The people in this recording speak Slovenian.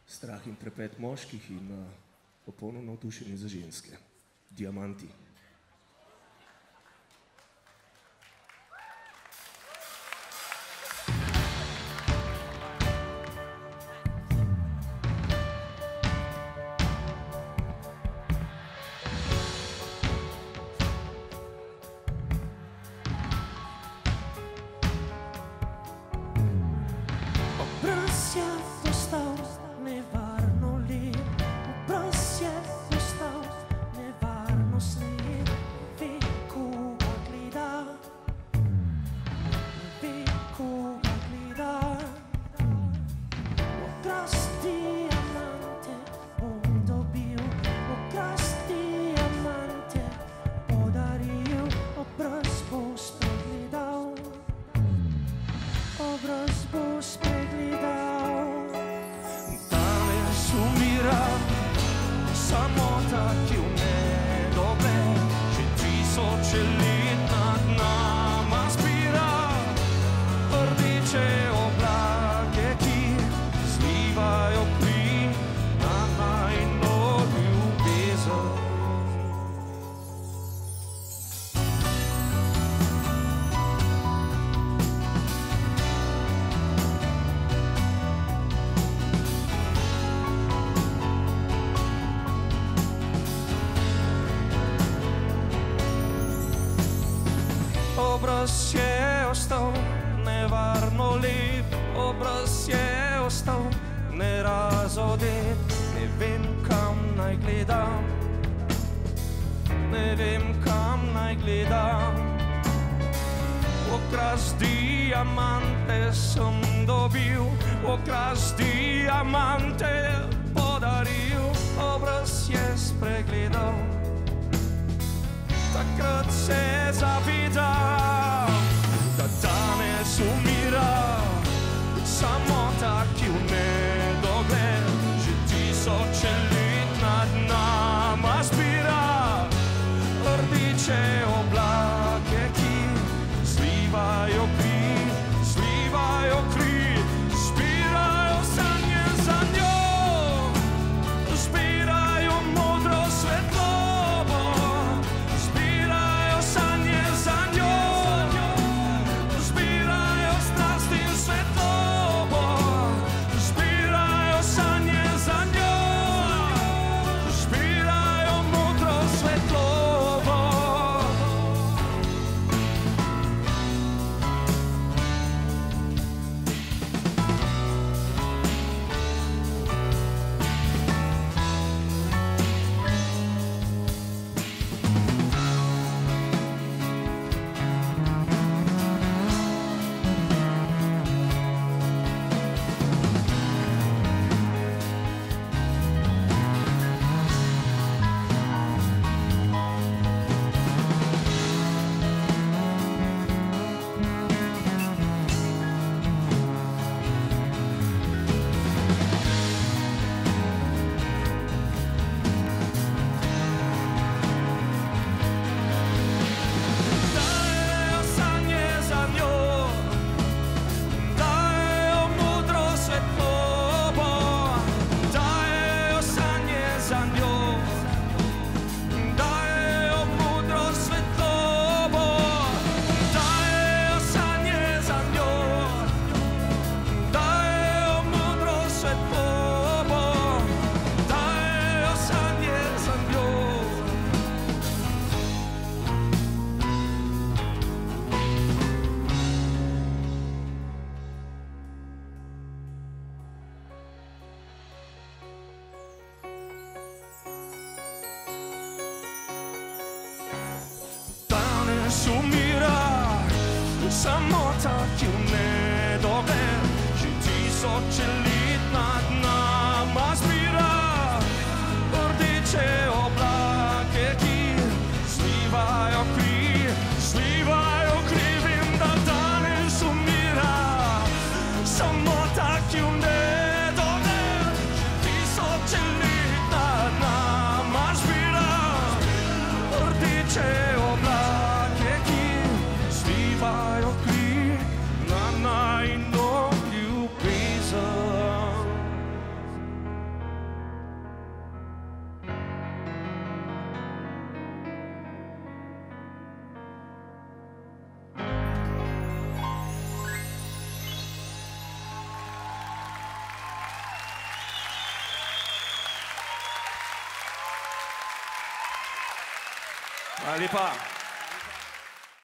strah in trepet moških in popolno navdušenje za ženske. Diamanti. Obraz je ostal nevarno lep, obraz je ostal nerazodet. Ne vem, kam naj gledam, ne vem, kam naj gledam. Okras diamante sem dobil, okras diamante podaril, obraz je spregledal. Takrat se zavedam, da danes umira samota, ki v nedogled že tisoče let nad nama zbira. Rdeče oblake, ki zlivajo kri, zlivajo kri, zbirajo sanje za njo, zbirajo modro svetlobo. Umira samota, ki v nedogled že tisoče let nad nama zbira. Rdeče oblake, ki zlivajo kri, zlivajo kri. Vem, da danes umira samota, ki v nedogled že tisoče let nad nama zbira. Rdeče oblake, zlivajo kri na najino ljubezen. Hvala lepa.